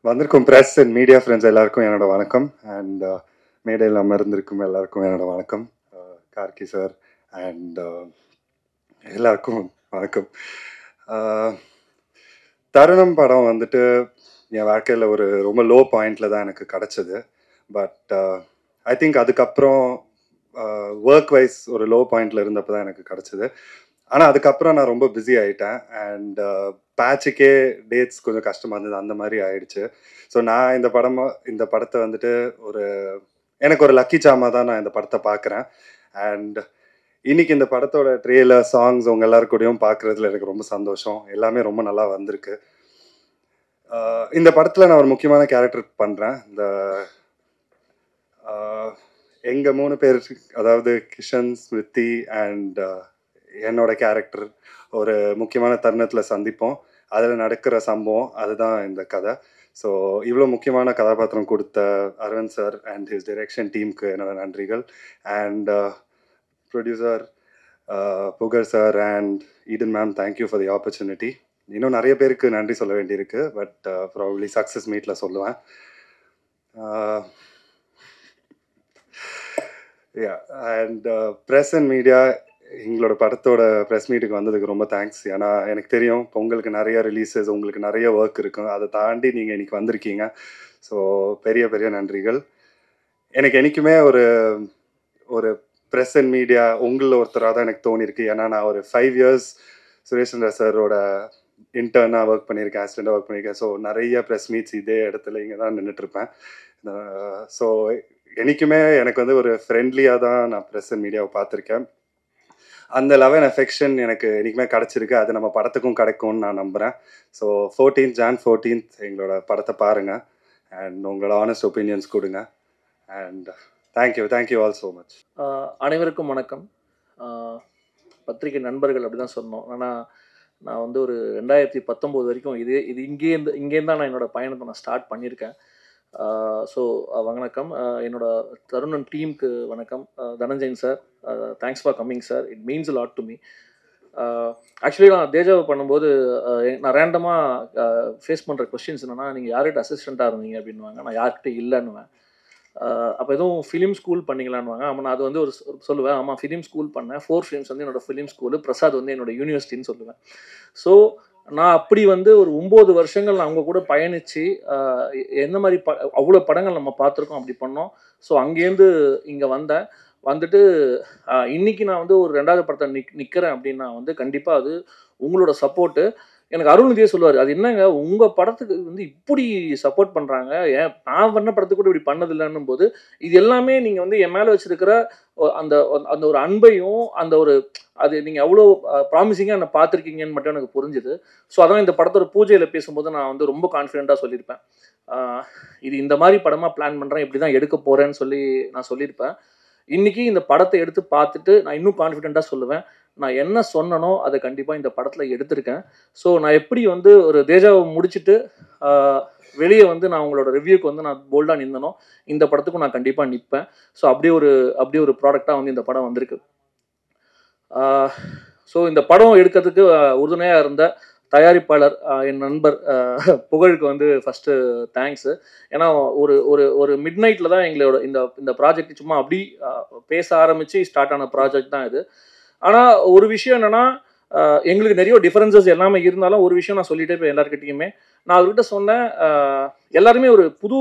வந்திருக்கும் press and media friends எல்லாருக்கும் என்னோட வணக்கம். அண்ட் மேடையில் அமர்ந்திருக்கும் எல்லாருக்கும் என்னோட வணக்கம். கார்கி சார் அண்ட் எல்லாருக்கும் வணக்கம். தருணம் படம் வந்துட்டு என் வாழ்க்கையில் ஒரு ரொம்ப லோ பாயிண்டில் தான் எனக்கு கிடச்சிது. பட் ஐ திங்க் அதுக்கப்புறம் ஒர்க் வைஸ் ஒரு லோ பாயிண்டில் இருந்தப்போ தான் எனக்கு கிடச்சிது. ஆனால் அதுக்கப்புறம் நான் ரொம்ப பிஸி ஆகிட்டேன். அண்ட் பேட்சுக்கே டேட்ஸ் கொஞ்சம் கஷ்டமாக இருந்தது, அந்த மாதிரி ஆயிடுச்சு. ஸோ நான் இந்த படத்தை வந்துட்டு எனக்கு ஒரு லக்கி சாமா தான் நான் இந்த படத்தை பார்க்குறேன். அண்ட் இன்னைக்கு இந்த படத்தோட ட்ரெய்லர், சாங்ஸ் உங்கள் எல்லாருக்கூடையும் பார்க்குறதுல எனக்கு ரொம்ப சந்தோஷம். எல்லாமே ரொம்ப நல்லா வந்திருக்கு. இந்த படத்தில் நான் ஒரு முக்கியமான கேரக்டர் பண்ணுறேன். எங்கள் 3 பேர், அதாவது கிஷன், ஸ்மிருதி அண்ட் என்னோட கேரக்டர் ஒரு முக்கியமான தருணத்தில் சந்திப்போம். அதில் நடக்கிற சம்பவம் அதுதான் இந்த கதை. ஸோ இவ்வளோ முக்கியமான கதாபாத்திரம் கொடுத்த Aravind sir and his direction டீமுக்கு என்னோட நன்றிகள். And producer Pugazh sir and Eden ma'am, thank you for the opportunity. இன்னும் நிறைய பேருக்கு நன்றி சொல்ல வேண்டியிருக்கு. பட் ப்ராபப்ளி சக்ஸஸ் மீட்டில் சொல்லுவேன். அண்ட் ப்ரெஸ் அண்ட் மீடியா, எங்களோட படத்தோட ப்ரெஸ் மீட்டுக்கு வந்ததுக்கு ரொம்ப தேங்க்ஸ். ஏன்னா எனக்கு தெரியும் இப்போ உங்களுக்கு நிறைய ரிலீஸஸ், உங்களுக்கு நிறைய ஒர்க் இருக்கும். அதை தாண்டி நீங்கள் இன்றைக்கி வந்திருக்கீங்க. ஸோ பெரிய பெரிய நன்றிகள். எனக்கு என்றைக்குமே ஒரு ப்ரெஸ் அண்ட் மீடியா உங்களில் ஒருத்தராக தான் எனக்கு தோணியிருக்கு. ஏன்னா நான் ஒரு 5 இயர்ஸ் சுரேஷ் சந்திரா சாரோட இன்டர்னாக ஒர்க் பண்ணியிருக்கேன், அசிஸ்டண்டாக ஒர்க் பண்ணியிருக்கேன். ஸோ நிறைய ப்ரெஸ் மீட்ஸ் இதே இடத்துல இங்கே தான் நின்றுட்டுருப்பேன். ஸோ என்றைக்குமே எனக்கு ஒரு ஃப்ரெண்ட்லியாக தான் நான் ப்ரெஸ் அண்ட் மீடியாவை பார்த்துருக்கேன். அந்த லவ் அண்ட் அஃபெக்ஷன் எனக்கு என்றைக்குமே கிடச்சிருக்கு. அது நம்ம படத்துக்கும் கிடைக்கும்னு நான் நம்புகிறேன். ஸோ Jan 14th எங்களோட படத்தை பாருங்கள் அண்ட் உங்களோட ஆனஸ்ட் ஒப்பீனியன்ஸ் கொடுங்க. And thank you all so much. அனைவருக்கும் வணக்கம். பத்திரிகை நண்பர்கள் அப்படி தான் சொன்னோம். ஆனால் நான் ஒரு 2019 வரைக்கும் இது இங்கேருந்து தான் நான் என்னோடய பயணத்தை நான் ஸ்டார்ட் பண்ணியிருக்கேன். ஸோ வணக்கம். என்னோட தருணம் டீமுக்கு வணக்கம். Dhananjayan sir, thanks for coming sir. It means a lot to me. Actually நான் தேஜாவை பண்ணும்போது நான் ரேண்டமாக ஃபேஸ் பண்ணுற கொஸ்டின்ஸ் என்னென்னா, நீங்கள் யார்கிட்ட அசிஸ்டண்ட்டாக இருந்தீங்க அப்படின்வாங்க. நான் யார்கிட்ட இல்லைன்னுவேன். அப்போ எதுவும் ஃபிலிம் ஸ்கூல் பண்ணிங்களான்னுவாங்க. ஆமாம், நான் அது ஒரு சொல்லுவேன். ஆமாம், ஃபிலிம் ஸ்கூல் பண்ணேன். 4 ஃபிலிம்ஸ் என்னோடய ஃபிலிம் ஸ்கூலு, பிரசாத் என்னோடய யூனிவர்சிட்டின்னு சொல்லுவேன். ஸோ நான் அப்படி ஒரு 9 வருஷங்கள் நான் அவங்க கூட பயணித்து எந்த மாதிரி அவ்வளோ படங்கள் நம்ம பார்த்துருக்கோம், அப்படி பண்ணோம். ஸோ அங்கேருந்து இங்கே வந்துட்டு இன்றைக்கி நான் ஒரு 2வது படத்தை நிற்கிறேன் அப்படின்னா கண்டிப்பாக அது உங்களோட சப்போர்ட்டு. எனக்கு அருள்நிதியே சொல்லுவார், அது என்னங்க உங்கள் படத்துக்கு இப்படி சப்போர்ட் பண்ணுறாங்க, ஏன் நான் பண்ண படத்துக்கு கூட இப்படி பண்ணதில்லைன்னும் போது, இது எல்லாமே நீங்கள் என் மேலே வச்சுருக்கிற அந்த அந்த ஒரு அன்பையும் அது நீங்கள் எவ்வளோ ப்ராமிசிங்காக என்னை பார்த்துருக்கீங்கன்னு மட்டும் எனக்கு புரிஞ்சுது. ஸோ அதான் இந்த படத்தோட பூஜையில் பேசும்போது நான் ரொம்ப கான்ஃபிடென்ட்டாக சொல்லியிருப்பேன். இது இந்த மாதிரி படமாக பிளான் பண்ணுறேன், இப்படி தான் எடுக்க போகிறேன்னு நான் சொல்லியிருப்பேன். இன்றைக்கி இந்த படத்தை எடுத்து பார்த்துட்டு நான் இன்னும் கான்ஃபிடென்ட்டாக சொல்லுவேன், நான் என்ன சொன்னனோ அதை கண்டிப்பாக இந்த படத்தில் எடுத்திருக்கேன். ஸோ நான் எப்படி ஒரு தேஜாவை முடிச்சுட்டு வெளியே நான் உங்களோட ரிவ்யூக்கு நான் போல்டாக நின்றனோ, இந்த படத்துக்கும் நான் கண்டிப்பாக நிற்பேன். ஸோ அப்படி ஒரு ப்ராடக்டாக இந்த படம் வந்திருக்கு. ஸோ இந்த படம் எடுக்கிறதுக்கு உறுதுணையாக இருந்த தயாரிப்பாளர் என் நண்பர் புகழுக்கு ஃபஸ்ட்டு தேங்க்ஸு. ஏன்னா ஒரு மிட் நைட்டில் தான் எங்களோட இந்த ப்ராஜெக்ட் சும்மா அப்படி பேச ஆரம்பித்து ஸ்டார்ட் ஆன ப்ராஜெக்ட் தான் இது. ஆனால் ஒரு விஷயம் என்னென்னா, எங்களுக்கு நிறைய டிஃபரன்சஸ் எல்லாமே இருந்தாலும் ஒரு விஷயம் நான் சொல்லிட்டே போய் எல்லாருக்கிட்டையுமே நான் அவர்கிட்ட சொன்னேன், எல்லாருமே ஒரு புது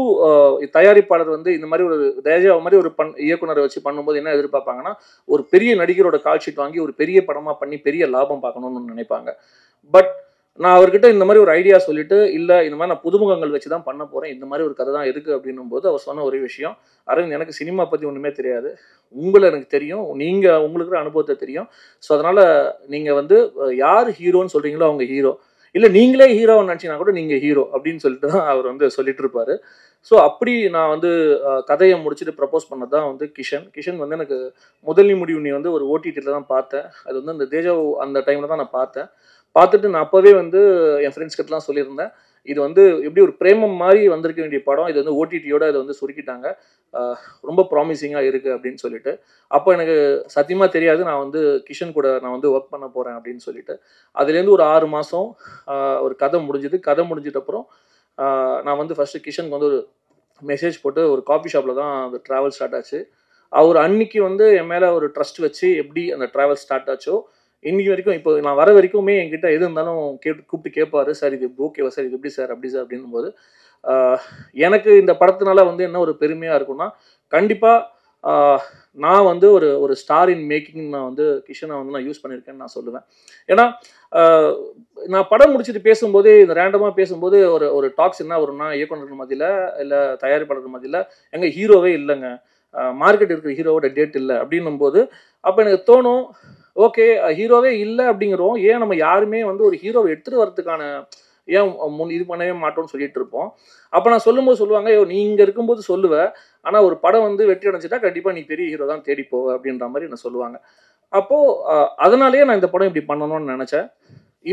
தயாரிப்பாளர் இந்த மாதிரி ஒரு தேஜா மாதிரி ஒரு இயக்குனரை வச்சு பண்ணும்போது என்ன எதிர்பார்ப்பாங்கன்னா, ஒரு பெரிய நடிகரோட கால் ஷீட் வாங்கி ஒரு பெரிய படமாக பண்ணி பெரிய லாபம் பார்க்கணும்னு நினைப்பாங்க. பட் நான் அவர்கிட்ட இந்த மாதிரி ஒரு ஐடியா சொல்லிட்டு, இல்லை இந்த மாதிரி நான் புதுமுகங்கள் வச்சு தான் பண்ண போகிறேன், இந்த மாதிரி ஒரு கதை தான் இருக்குது அப்படின்னும் போது அவர் சொன்ன ஒரே விஷயம், அரவிந்த் எனக்கு சினிமா பற்றி ஒன்றுமே தெரியாது, உங்களை எனக்கு தெரியும், நீங்கள் உங்களுக்கு அனுபவத்தை தெரியும். ஸோ அதனால் நீங்கள் யார் ஹீரோன்னு சொல்கிறீங்களோ அவங்க ஹீரோ, இல்லை நீங்களே ஹீரோன்னு நினச்சிங்கன்னா கூட நீங்கள் ஹீரோ அப்படின்னு சொல்லிட்டு தான் அவர் சொல்லிட்டு இருப்பார். ஸோ அப்படி நான் கதையை முடிச்சுட்டு ப்ரப்போஸ் பண்ணது தான் கிஷன் எனக்கு முதல் முடிவு நீ ஒரு ஓடிடியில் தான் பார்த்தேன். அது அந்த தேஜா அந்த டைமில் தான் நான் பார்த்துட்டு நான் அப்போவே என் ஃப்ரெண்ட்ஸ் கிட்டலாம் சொல்லியிருந்தேன், இது எப்படி ஒரு பிரேமம் மாதிரி வந்திருக்க வேண்டிய படம், இது ஓடிடியோட இதை சுருக்கிட்டாங்க, ரொம்ப ப்ராமிசிங்காக இருக்குது அப்படின்னு சொல்லிட்டு. அப்போ எனக்கு சத்தியமாக தெரியாது நான் கிஷன் கூட நான் ஒர்க் பண்ண போகிறேன் அப்படின்னு சொல்லிட்டு. அதுலேருந்து ஒரு 6 மாதம் ஒரு கதை முடிஞ்சுது. கதை முடிஞ்சிட்டப்புறம் நான் வந்து ஃபஸ்ட்டு கிஷனுக்கு வந்து ஒரு மெசேஜ் போட்டு ஒரு காஃபி ஷாப்பில் தான் அந்த ட்ராவல் ஸ்டார்ட் ஆச்சு. அவர் அன்னைக்கு வந்து என் மேலே ஒரு ட்ரஸ்ட் வச்சு எப்படி அந்த ட்ராவல் ஸ்டார்ட் ஆச்சோ, இன்னைக்கு வரைக்கும் இப்போ நான் வர வரைக்குமே என்கிட்ட எது இருந்தாலும் கூப்பிட்டு கேட்பாரு. சார் இது ஓகேவா சார்? இது எப்படி சார்? அப்படி சார் அப்படின்னும்போது, எனக்கு இந்த படத்தினால வந்து என்ன ஒரு பெருமையாக இருக்கும்னா, கண்டிப்பாக நான் வந்து ஒரு ஒரு ஸ்டார் இன் மேக்கிங் நான் வந்து கிஷனை வந்து நான் யூஸ் பண்ணியிருக்கேன்னு நான் சொல்லுவேன். ஏன்னா நான் படம் முடிச்சுட்டு பேசும்போது இந்த ரேண்டமாக பேசும்போது ஒரு ஒரு டாக்ஸ் என்ன வரும்னா, இயக்குநர்கள் மத்தியில் இல்லை தயாரிப்பாளர்கள் மத்தியில் எங்கள் ஹீரோவே இல்லைங்க, மார்க்கெட் இருக்கிற ஹீரோவோட டேட் இல்லை அப்படின்னும்போது, அப்போ எனக்கு தோணும், ஓகே ஹீரோவே இல்லை அப்படிங்கிறோம், ஏன் நம்ம யாருமே வந்து ஒரு ஹீரோவை எடுத்துகிட்டு வரதுக்கான ஏன் இது பண்ணவே மாட்டோம்னு சொல்லிட்டு இருப்போம். அப்போ நான் சொல்லும்போது சொல்லுவாங்க, நீ இங்கே இருக்கும்போது சொல்லுவேன், ஆனால் ஒரு படம் வந்து வெற்றி அடைஞ்சிட்டா கண்டிப்பாக நீ பெரிய ஹீரோ தான் தேடி போவ அப்படின்ற மாதிரி என்ன சொல்லுவாங்க. அப்போது அதனாலேயே நான் இந்த படம் இப்படி பண்ணணும்னு நினச்சேன்.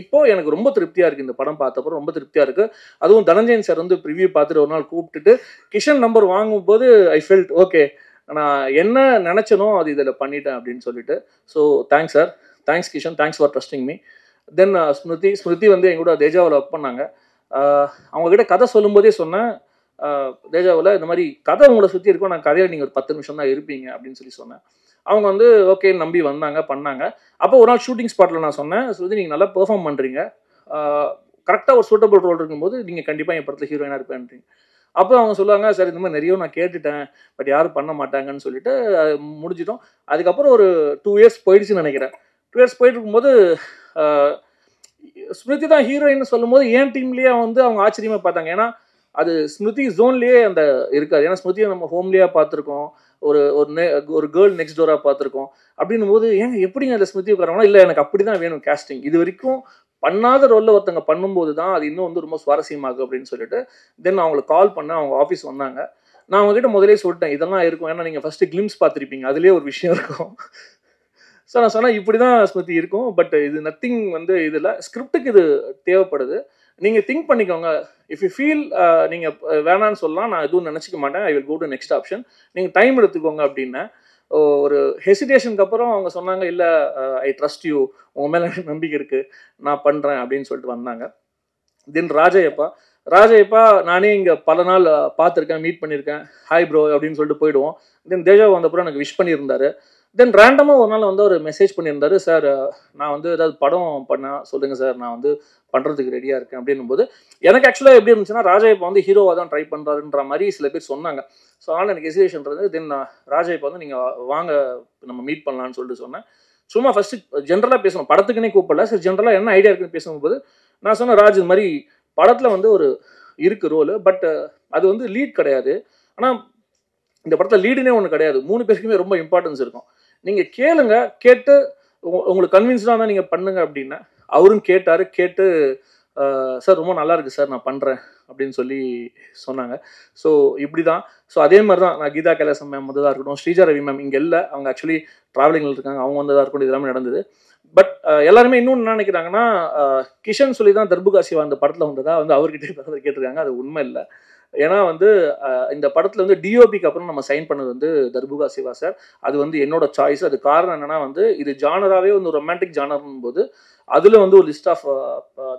இப்போ எனக்கு ரொம்ப திருப்தியாக இருக்குது, இந்த படம் பார்த்தப்போ ரொம்ப திருப்தியாக இருக்குது. அதுவும் தனஞ்சயன் சார் வந்து ப்ரிவியூ பார்த்துட்டு ஒரு நாள் கூப்பிட்டுட்டு கிஷன் நம்பர் வாங்கும்போது ஐ ஃபெல்ட் ஓகே, நான் என்ன நினச்சனோ அது இதில் பண்ணிட்டேன் அப்படின்னு சொல்லிட்டு. So thanks sir, thanks Kishan, thanks for trusting me. Then Smriti வந்து எங்கூட தேஜாவில் ஒர்க் பண்ணாங்க. அவங்கக்கிட்ட கதை சொல்லும்போதே சொன்னேன், தேஜாவில் இந்த மாதிரி கதை உங்களை சுற்றி இருக்கும், நான் கதையில் நீங்கள் ஒரு 10 நிமிஷம் தான் இருப்பீங்க அப்படின்னு சொல்லி சொன்னேன். அவங்க வந்து ஓகே நம்பி வந்தாங்க, பண்ணாங்க. அப்போ ஒரு நாள் ஷூட்டிங் ஸ்பாட்டில் நான் சொன்னேன், ஸ்ருதி நீங்கள் நல்லா பெர்ஃபார்ம் பண்ணுறீங்க, கரெக்டாக ஒரு சூட்டபிள் ரோல் இருக்கும்போது நீங்கள் கண்டிப்பாக என் படத்தில் ஹீரோயினாக இருப்பேன்றீங்க. அப்போ அவங்க சொல்லுவாங்க, சார் இந்த மாதிரி நிறைய நான் கேட்டுட்டேன், பட் யாரும் பண்ண மாட்டாங்கன்னு சொல்லிட்டு முடிஞ்சிட்டோம். அதுக்கப்புறம் ஒரு 2 இயர்ஸ் போயிடுச்சுன்னு நினைக்கிறேன். 2 இயர்ஸ் போயிட்டு இருக்கும்போது ஸ்மிருதி தான் ஹீரோயின்னு சொல்லும்போது என் டீம்லேயே வந்து அவங்க ஆச்சரியமாக பார்த்தாங்க. ஏன்னா அது ஸ்மிருதி ஜோன்லேயே அந்த இருக்காது. ஏன்னா ஸ்மிருதியை நம்ம ஹோம்லேயே பார்த்துருக்கோம், ஒரு ஒரு கேர்ள் நெக்ஸ்ட் டோராக பார்த்துருக்கோம். அப்படின்னும் போது ஏங்க எப்படிங்க அதில் ஸ்மிருதி உட்காராங்கன்னா, இல்லை எனக்கு அப்படி தான் வேணும் கேஸ்டிங், இது வரைக்கும் பண்ணாத ரோலில் ஒருத்தங்க பண்ணும்போது தான் அது இன்னும் வந்து ரொம்ப சுவாரஸ்யமாகும் அப்படின்னு சொல்லிட்டு தென் அவங்களுக்கு கால் பண்ண அவங்க ஆஃபீஸ் வந்தாங்க. நான் அவங்ககிட்ட முதலே சொல்லிட்டேன், இதெல்லாம் இருக்கும், ஏன்னா நீங்கள் ஃபஸ்ட்டு கிளிம்ஸ் பார்த்துருப்பீங்க, அதுலேயே ஒரு விஷயம் இருக்கும். ஸோ நான் சொன்னேன் இப்படி தான் ஸ்மிருதி இருக்கும், பட் இது நத்திங் வந்து இதில் ஸ்கிரிப்டுக்கு இது தேவைப்படுது, நீங்கள் திங்க் பண்ணிக்கோங்க, இஃப் யூ ஃபீல் நீங்கள் வேணான்னு சொல்லலாம், நான் எதுவும் நினச்சிக்க மாட்டேன், I will go to next option, நீங்கள் டைம் எடுத்துக்கோங்க அப்படின்னேன். ஒரு ஹெசிடேஷனுக்கு அப்புறம் அவங்க சொன்னாங்க, இல்லை ஐ ட்ரஸ்ட் யூ, உங்கள் மேலே எனக்கு நம்பிக்கை இருக்குது, நான் பண்ணுறேன் அப்படின்னு சொல்லிட்டு வந்தாங்க. தென் ராஜையப்பா நானே இங்கே பல நாள் பார்த்துருக்கேன், மீட் பண்ணியிருக்கேன், ஹாய் ப்ரோ அப்படின்னு சொல்லிட்டு போயிடுவோம். தென் தேஜா வந்தப்பறம் எனக்கு விஷ் பண்ணியிருந்தாரு. தென் ரேண்டமாக ஒரு நாள் வந்து ஒரு மெசேஜ் பண்ணியிருந்தாரு, சார் நான் வந்து ஏதாவது படம் பண்ண சொல்லுங்கள் சார், நான் வந்து பண்ணுறதுக்கு ரெடியாக இருக்கேன் அப்படின்னும்போது எனக்கு ஆக்சுவலாக எப்படி இருந்துச்சுன்னா, ராஜையப்பா வந்து ஹீரோவாக தான் ட்ரை பண்ணுறாருன்ற மாதிரி சில பேர் சொன்னாங்க. ஸோ அதனால் எனக்கு ஹெசிடேஷன் இருந்தது. தென் ராஜையப்பா வந்து நீங்கள் வாங்க நம்ம மீட் பண்ணலான்னு சொல்லிட்டு சொன்னேன். சும்மா ஃபஸ்ட்டு ஜென்ரலாக பேசணும், படத்துக்குன்னே கூப்பிடல, சரி ஜென்ரலாக என்ன ஐடியா இருக்குன்னு பேசும்போது நான் சொன்னேன், ராஜ் இது மாதிரி படத்தில் வந்து ஒரு இருக்கு ரோலு, பட் அது வந்து லீட் கிடையாது, ஆனால் இந்த படத்தில் லீடுனே ஒன்று கிடையாது, 3 பேருக்குமே ரொம்ப இம்பார்ட்டன்ஸ் இருக்கும், நீங்கள் கேளுங்க, கேட்டு உங்களுக்கு கன்வின்ஸ்டாக தான் நீங்கள் பண்ணுங்க அப்படின்னு. அவரும் கேட்டார், கேட்டு சார் ரொம்ப நல்லா இருக்குது சார், நான் பண்ணுறேன் அப்படின்னு சொல்லி சொன்னாங்க. ஸோ இப்படி தான். ஸோ அதே மாதிரி தான் நான் கீதா கைலாசம் மேம் வந்ததாக இருக்கட்டும், ஸ்ரீஜா ரவி மேம் இங்கே இல்லை, அவங்க ஆக்சுவலி ட்ராவலிங்கில் இருக்காங்க, அவங்க வந்ததாக இருக்கட்டும், இது எல்லாமே நடந்தது. பட் எல்லாருமே இன்னொன்று என்ன நினைக்கிறாங்கன்னா, கிஷன் சொல்லி தான் தர்புகா சிவா அந்த படத்தில் வந்ததா வந்து அவர்கிட்ட கேட்டிருக்காங்க, அது உண்மை இல்லை. ஏன்னா வந்து இந்த படத்தில் வந்து டிஓபிக்கு அப்புறம் நம்ம சைன் பண்ணது வந்து தர்புகா சிவா சார், அது வந்து என்னோட சாய்ஸ். அது காரணம் என்னன்னா வந்து இது ஜானராகவே வந்து ரொமான்டிக் ஜானர்னும் போது அதில் வந்து ஒரு லிஸ்ட் ஆஃப்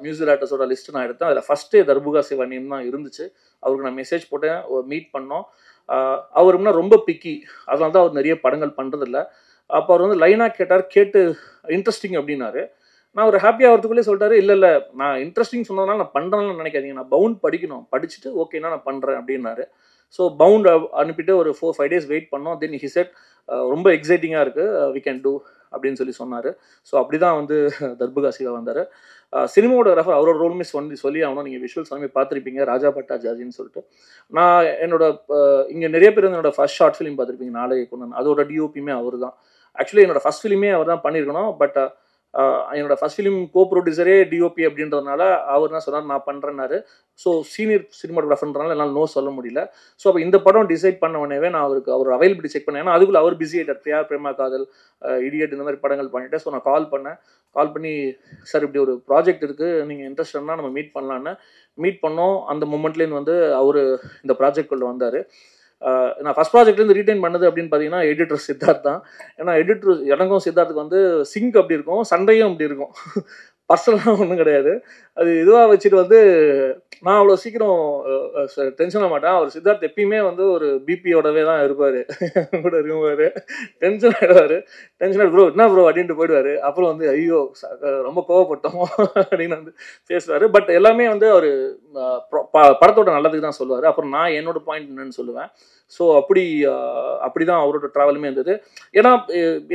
மியூசிக் டேரக்டர்ஸோட லிஸ்ட் நான் எடுத்தேன். அதில் ஃபஸ்ட்டே தர்புகா சிவா நேம் தான் இருந்துச்சு. அவருக்கு நான் மெசேஜ் போட்டேன், மீட் பண்ணோம். அவர் முன்னா ரொம்ப பிக்கி, அதனால தான் அவர் நிறைய படங்கள் பண்ணுறதில்ல. அப்போ அவர் வந்து லைனாக கேட்டார், கேட்டு இன்ட்ரெஸ்டிங் அப்படின்னாரு. நான் ஒரு ஹாப்பி ஆகிறதுக்குள்ளே சொல்லிட்டாரு, இல்லை நான் இன்ட்ரெஸ்டிங் சொன்னதுனால நான் பண்ணுறேன்னு நினைக்காதீங்க, நான் பவுண்ட் படிக்கணும், படிச்சுட்டு ஓகேனா நான் பண்ணுறேன் அப்படின்னாரு. ஸோ பவுண்ட் அனுப்பிட்டு ஒரு 4-5 டேஸ் வெயிட் பண்ணோம். தென் ஹி செட் ரொம்ப எக்ஸைட்டிங்காக இருக்குது, வி கேன் டூ அப்படின்னு சொன்னார். ஸோ அப்படி தான் வந்து தர்புகா சிவா வந்தார். சினிமாவோகிராஃபர் அவரோட ரோலுமே சொல்லி ஆகணும், நீங்கள் விஷுவல்ஸ் எல்லாமே பார்த்துருப்பீங்க, ராஜா பட்டாச்சார்ஜின்னு சொல்லிட்டு. நான் என்னோட இங்கே நிறைய பேர் வந்து என்னோட ஃபர்ஸ்ட் ஷார்ட் ஃபிலிம் பார்த்துருப்பீங்க, நாளைக்கு கொண்டு, அதோட டிஓபியுமே அவர் தான். ஆக்சுவலி என்னோட ஃபர்ஸ்ட் ஃபிலிமே அவர் தான் பண்ணியிருக்கணும், பட் என்னோட ஃபர்ஸ்ட் ஃபிலிம் கோ ப்ரொடியூசரே டிஓபி அப்படின்றதுனால அவர் என்ன சொன்னார், நான் பண்ணுறேன்னாரு. ஸோ சீனியர் சினிமாட்டோகிராஃபர்ன்றனால என்னால் நோ சொல்ல முடியல. ஸோ அப்போ இந்த படம் டிசைட் பண்ண உடனே நான் அவர் அவைலபிலிட்டி செக் பண்ணேன். ஏன்னா அதுக்குள்ளே அவர் பிஸி ஆகிட்டார், பிரியா பிரேமா காதல், இடியட் இந்த மாதிரி படங்கள் பண்ணிவிட்டேன். ஸோ நான் கால் பண்ணி சார் இப்படி ஒரு ப்ராஜெக்ட் இருக்குது, நீங்கள் இன்ட்ரெஸ்டட்னா நம்ம மீட் பண்ணலான்னு மீட் பண்ணோம். அந்த மூமெண்ட்லேருந்து வந்து அவர் இந்த ப்ராஜெக்ட்குள்ளே வந்தார். நான் ஃபஸ்ட் ப்ராஜெக்ட்லேருந்து ரீடைன் பண்ணது அப்படின்னு பார்த்தீங்கன்னா எடிட்டர் சித்தார்த் தான். ஏன்னா எனக்கும் சித்தார்த்துக்கு வந்து சிங்க் அப்படி இருக்கும், சண்டையும் அப்படி இருக்கும், பர்சனலாக ஒன்றும் கிடையாது. அது இதுவாக வச்சுட்டு வந்து நான் அவ்வளோ சீக்கிரம் டென்ஷன் ஆக மாட்டேன். அவர் சித்தார்த் எப்பயுமே வந்து ஒரு பிபியோடவே தான் இருப்பார், கூட இருக்கும்போது டென்ஷன் ஆகிடுவார். டென்ஷன் ஆகிடு ப்ரோ என்ன ப்ரோ அப்படின்ட்டு போயிடுவார். அப்புறம் வந்து ஐயோ ரொம்ப கோவப்பட்டோம் அப்படின்னு வந்து பேசுவார். பட் எல்லாமே வந்து அவர் படத்தோட நல்லதுக்கு தான் சொல்லுவார். அப்புறம் நான் என்னோட பாயிண்ட் என்னன்னு சொல்லுவேன். ஸோ அப்படி தான் அவரோட ட்ராவலுமே இருந்தது. ஏன்னா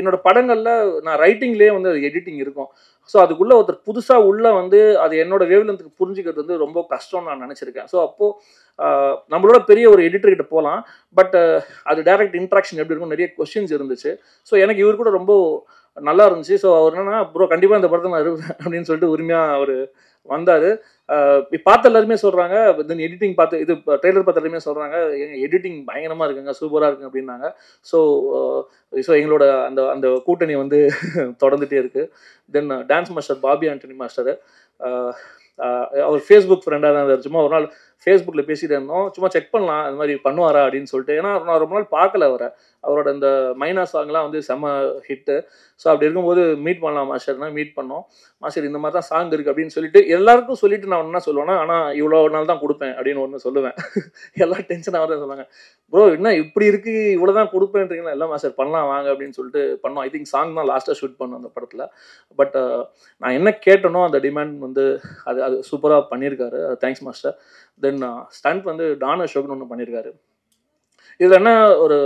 என்னோட படங்களில் நான் ரைட்டிங்லேயே வந்து எடிட்டிங் இருக்கும். ஸோ அதுக்குள்ளே ஒருத்தர் புதுசாக உள்ளே வந்து அது என்னோட வேவ்லென்த்துக்கு புரிஞ்சுக்கிறது வந்து ரொம்ப கஷ்டம்னு நான் நினச்சிருக்கேன். ஸோ அப்போது நம்மளோட பெரிய ஒரு எடிட்டர்கிட்ட போகலாம். பட் அது டைரக்ட் இன்ட்ராக்ஷன் எப்படி இருக்கும், நிறைய கொஸ்டின்ஸ் இருந்துச்சு. ஸோ எனக்கு இவர் கூட ரொம்ப நல்லா இருந்துச்சு. ஸோ அவர் என்னன்னா ப்ரோ கண்டிப்பாக இந்த படத்தை நான் இருப்பேன் அப்படின்னு சொல்லிட்டு உரிமையாக அவர் வந்தார். பார்த்த எல்லாருமே சொல்கிறாங்க, தென் எடிட்டிங் பார்த்து இது ட்ரெய்லர் பார்த்த எல்லாருமே சொல்கிறாங்க எடிட்டிங் பயங்கரமாக இருக்குங்க, சூப்பராக இருக்குங்க அப்படின்னாங்க. ஸோ ஸோ எங்களோட அந்த அந்த கூட்டணி வந்து தொடர்ந்துகிட்டே இருக்குது. Then dance master Bobby Antony master, அவர் ஃபேஸ்புக் ஃப்ரெண்டாக தான் இருந்தார். சும்மா ஒரு நாள் ஃபேஸ்புக்கில் பேசிகிட்டு இருந்தோம், சும்மா செக் பண்ணலாம் அது மாதிரி பண்ணுவாரா அப்படின்னு சொல்லிட்டு. ஏன்னா நான் ரொம்ப நாள் பார்க்கல அவரோட இந்த மைனா சாங்லாம் வந்து செம்ம ஹிட்டு. ஸோ அப்படி இருக்கும்போது மீட் பண்ணலாம் மாஸ்டர்னா மீட் பண்ணோம். மாஸ்டர் இந்த மாதிரி தான் சாங் இருக்குது அப்படின்னு சொல்லிட்டு எல்லாருக்கும் சொல்லிட்டு நான் என்ன சொல்லுவேன்னா, ஆனால் இவ்வளோ நாள் தான் கொடுப்பேன் அப்படின்னு ஒன்று சொல்லுவேன். எல்லாம் டென்ஷன் ஆகிறத சொல்லுவாங்க, ப்ரோ என்ன இப்படி இருக்குது இவ்வளோ தான் கொடுப்பேன்றீங்களா, எல்லாம் மாஸ்டர் பண்ணலாம் வாங்க அப்படின்னு சொல்லிட்டு பண்ணோம். ஐ திங்க் சாங் தான் லாஸ்ட்டாக ஷூட் பண்ணோம் அந்த படத்தில். பட் நான் என்ன கேட்டனோ அந்த டிமாண்ட் வந்து அது அது சூப்பராக பண்ணியிருக்காரு. Thanks master. தென் ஸ்டண்ட் வந்து டான் அசோக்னு ஒன்று பண்ணியிருக்காரு. இதில் என்ன ஒரு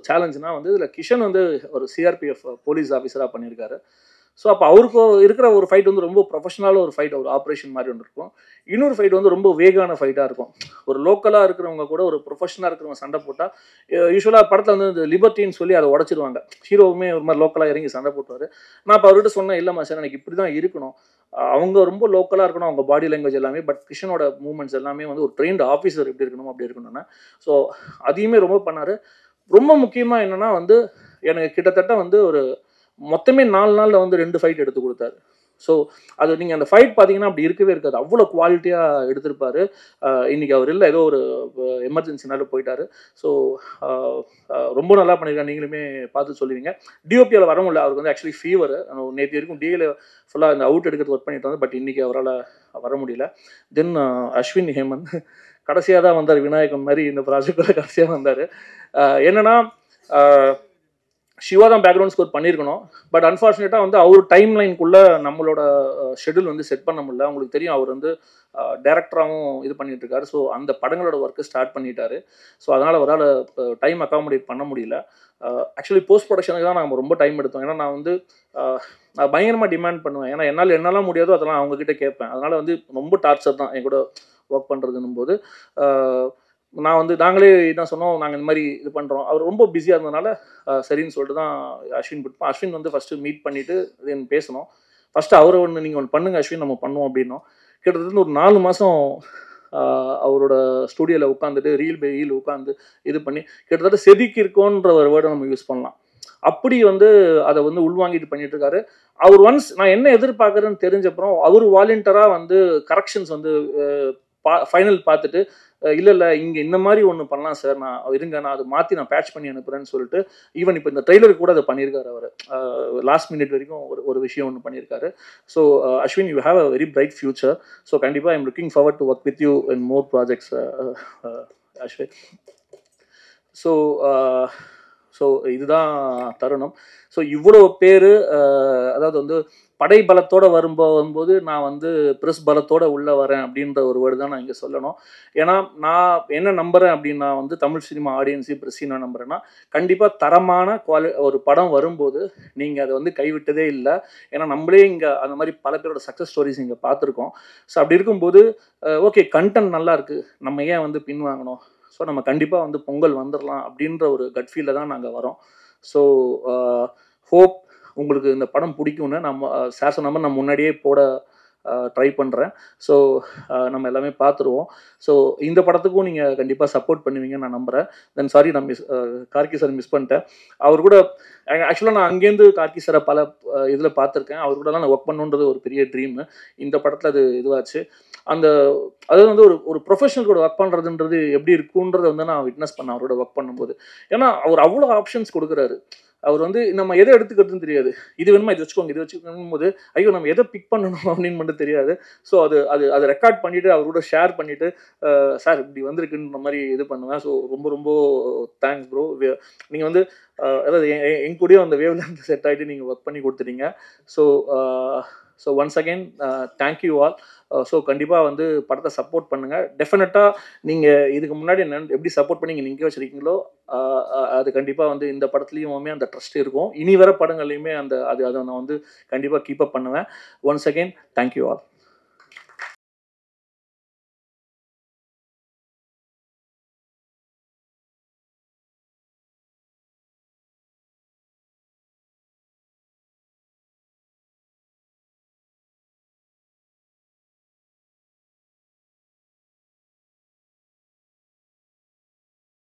சேலஞ்சுனா வந்து இதில் கிஷன் வந்து ஒரு சிஆர்பிஎஃப் போலீஸ் ஆஃபீஸராக பண்ணியிருக்காரு. ஸோ அப்போ அவருக்கு இருக்கிற ஒரு ஃபைட் வந்து ரொம்ப ப்ரொஃபஷனலாக ஒரு ஃபைட், ஒரு ஆப்ரேஷன் மாதிரி ஒன்று இருக்கும். இன்னொரு ஃபைட் வந்து ரொம்ப வேகான ஃபைட்டாக இருக்கும். ஒரு லோக்கலாக இருக்கிறவங்க கூட ஒரு ப்ரொஃபஷனலாக இருக்கிறவங்க சண்டை போட்டால் யூஸ்வலாக படத்தில் வந்து இந்த லிபர்ட்டின்னு சொல்லி அதை உடச்சிருவாங்க. ஹீரோவுமே ஒரு மாதிரி லோக்கலாக இறங்கி சண்டை போட்டுவார். நான் இப்போ அவர்கிட்ட சொன்னேன், இல்லைம்மா சார் எனக்கு இப்படி தான் இருக்கணும், அவங்க ரொம்ப லோக்கலாக இருக்கணும், அவங்க பாடி லாங்குவேஜ் எல்லாமே. பட் கிஷனோட மூவ்மெண்ட்ஸ் எல்லாமே வந்து ஒரு ட்ரெயின்டு ஆஃபீஸர் எப்படி இருக்கணும் அப்படி இருக்கணும்னா. ஸோ அதையுமே ரொம்ப பண்ணார். ரொம்ப முக்கியமாக என்னென்னா வந்து எனக்கு கிட்டத்தட்ட வந்து ஒரு மொத்தமே 4 நாளில் வந்து 2 ஃபைட் எடுத்து கொடுத்தாரு. ஸோ அது நீங்கள் அந்த ஃபைட் பார்த்தீங்கன்னா அப்படி இருக்கவே இருக்காது, அவ்வளோ குவாலிட்டியாக எடுத்திருப்பாரு. இன்றைக்கி அவர் இல்லை, ஏதோ ஒரு எமர்ஜென்சினால போயிட்டார். ஸோ ரொம்ப நல்லா பண்ணியிருக்காரு, நீங்களுமே பார்த்து சொல்லுவீங்க. டிஓபியால் வர முடியல, அவருக்கு வந்து ஆக்சுவலி ஃபீவர். நேற்று வரைக்கும் டிஏல ஃபுல்லாக இந்த அவுட் எடுக்கிறது ஒர்க் பண்ணிட்டு வந்தார். பட் இன்றைக்கி அவரால் வர முடியல. தென் அஸ்வின் ஹேமந்த் கடைசியாக தான் வந்தார், விநாயகம் மாதிரி இந்த ப்ராஜெக்டோட கடைசியாக வந்தார். என்னென்னா சிவா தான் பேக்ரவுண்ட் ஸ்கோர் பண்ணியிருக்கணும். பட் அன்ஃபார்ச்சுனேட்டாக வந்து அவர் டைம் லைனுக்குள்ளே நம்மளோட ஷெடியூல் வந்து செட் பண்ண முடியல. உங்களுக்கு தெரியும் அவர் வந்து டேரக்டராகவும் இது பண்ணிட்டு இருக்காரு. ஸோ அந்த படங்களோட ஒர்க்கு ஸ்டார்ட் பண்ணிட்டாரு. ஸோ அதனால் அவரால் டைம் அக்காமடேட் பண்ண முடியல. ஆக்சுவலி போஸ்ட் ப்ரொடக்ஷனுக்கு தான் நாங்கள் ரொம்ப டைம் எடுத்தோம். ஏன்னா நான் வந்து நான் பயங்கரமாக டிமாண்ட் பண்ணுவேன். ஏன்னா என்னால் என்னெல்லாம் முடியாதோ அதெல்லாம் அவங்கக்கிட்ட கேட்பேன். அதனால் வந்து ரொம்ப டார்ச்சர் தான் என் கூட ஒர்க் பண்ணுறதுன்னும் போது. நான் வந்து நாங்களே என்ன சொன்னோம், நாங்கள் இந்த மாதிரி இது பண்ணுறோம். அவர் ரொம்ப பிஸியாக இருந்ததுனால சரின்னு சொல்லிட்டு தான் அஸ்வின் விட்டுப்போம். அஸ்வின் வந்து ஃபஸ்ட்டு மீட் பண்ணிவிட்டு தென் பேசணும். ஃபஸ்ட்டு அவரை நீங்கள் ஒன்று பண்ணுங்கள் அஸ்வின், நம்ம பண்ணுவோம் அப்படின்னோம். கிட்டத்தட்ட ஒரு 4 மாதம் அவரோட ஸ்டூடியோவில் உட்காந்துட்டு ரீல் பை ரீல் உட்காந்து இது பண்ணி கிட்டத்தட்ட செதுக்கி இருக்கோன்ற ஒரு வேர்டை நம்ம யூஸ் பண்ணலாம். அப்படி வந்து அதை வந்து உள்வாங்கிட்டு பண்ணிட்டு இருக்காரு. அவர் ஒன்ஸ் நான் என்ன எதிர்பார்க்குறேன்னு தெரிஞ்சப்புறம் அவர் வாலண்டியராக வந்து கரெக்ஷன்ஸ் வந்து ஃபைனல் பார்த்துட்டு, இல்லை இங்கே இந்த மாதிரி ஒன்று பண்ணலாம் சார், நான் இருங்க நான் அதை மாற்றி நான் பேட்ச் பண்ணி அனுப்புகிறேன்னு சொல்லிட்டு ஈவன் இப்போ இந்த ட்ரெய்லருக்கு கூட அதை பண்ணியிருக்காரு. அவர் லாஸ்ட் மினிட் வரைக்கும் ஒரு விஷயம் ஒன்று பண்ணியிருக்காரு. So Ashwin, you have a very bright future. So கண்டிப்பாக I am looking forward to work with you in more projects Ashwin. So இதுதான் தருணம். ஸோ இவ்வளோ பேர், அதாவது வந்து படை பலத்தோடு வரும்போது நான் வந்து ப்ரெஸ் பலத்தோடு உள்ளே வரேன் அப்படின்ற ஒரு வேர்டு தான் நான் இங்கே சொல்லணும். ஏன்னா நான் என்ன நம்புகிறேன் அப்படின்னா வந்து தமிழ் சினிமா ஆடியன்ஸையும் ப்ரெஸ்ஸையும் நான் நம்புகிறேன்னா கண்டிப்பாக தரமான ஒரு படம் வரும்போது நீங்கள் அதை வந்து கைவிட்டதே இல்லை. ஏன்னா நம்மளே இங்கே அந்த மாதிரி பல பேரோட சக்ஸஸ் ஸ்டோரிஸ் இங்கே பார்த்துருக்கோம். ஸோ அப்படி இருக்கும்போது ஓகே கண்டென்ட் நல்லா இருக்குது, நம்ம ஏன் வந்து பின்வாங்கணும். ஸோ நம்ம கண்டிப்பாக வந்து பொங்கல் வந்துடலாம் அப்படின்ற ஒரு கட் ஃபீலில் தான் நாங்கள் வரோம். ஸோ ஹோப் உங்களுக்கு இந்த படம் பிடிக்கும்னு நம்ம சார் சொன்ன மாதிரி நான் முன்னாடியே போட ட்ரை பண்ணுறேன். ஸோ நம்ம எல்லாமே பார்த்துருவோம். ஸோ இந்த படத்துக்கும் நீங்கள் கண்டிப்பாக சப்போர்ட் பண்ணுவீங்கன்னு நான் நம்புகிறேன். தென் சாரி, நான் கார்கி சார் மிஸ் பண்ணிட்டேன். அவர் கூட ஆக்சுவலாக நான் அங்கேருந்து கார்கி சாரை பல இதில் பார்த்துருக்கேன். அவர் கூடலாம் நான் ஒர்க் பண்ணுன்றது ஒரு பெரிய ட்ரீமு. இந்த படத்தில் அது இதுவாச்சு. அதாவது வந்து ஒரு ப்ரொஃபஷனல் கூட ஒர்க் பண்ணுறதுன்றது எப்படி இருக்குன்றதை வந்து நான் விட்னஸ் பண்ணேன் அவரோட ஒர்க் பண்ணும்போது. ஏன்னா அவர் அவ்வளோ ஆப்ஷன்ஸ் கொடுக்குறாரு. அவர் வந்து நம்ம எதை எடுத்துக்கிறதுன்னு தெரியாது. இது வேணுமா இது வச்சுக்கோங்க, இது வச்சுக்கோங்கும் போது, ஐயோ! நம்ம எதை பிக் பண்ணணும் அப்படின்னு மட்டும் தெரியாது. ஸோ அது அது அத ரெக்கார்ட் பண்ணிட்டு அவரோட ஷேர் பண்ணிட்டு, சார் இப்படி வந்திருக்குன்ற மாரி இது பண்ணுவேன். ஸோ ரொம்ப ரொம்ப தேங்க்ஸ் ப்ரோ. நீங்க வந்து அதாவது என் கூடயும் அந்த வேவ் லென்த் செட் ஆயிட்டு நீங்க ஒர்க் பண்ணி குடுத்துட்டீங்க. So once again thank you all. So கண்டிப்பா வந்து படத்த சப்போர்ட் பண்ணுங்க. டெஃபினட்டா நீங்க இதுக்கு முன்னாடி எப்படி சப்போர்ட் பண்ணி நீங்க நிக்க வச்சிருக்கீங்களோ, அது கண்டிப்பா வந்து இந்த படத்துலயுமே அந்த ட்ரஸ்ட் இருக்கும். இனி வர படங்கள்லயுமே அந்த அத நான் வந்து கண்டிப்பா கீப் அப் பண்ணுவேன். Once again thank you all.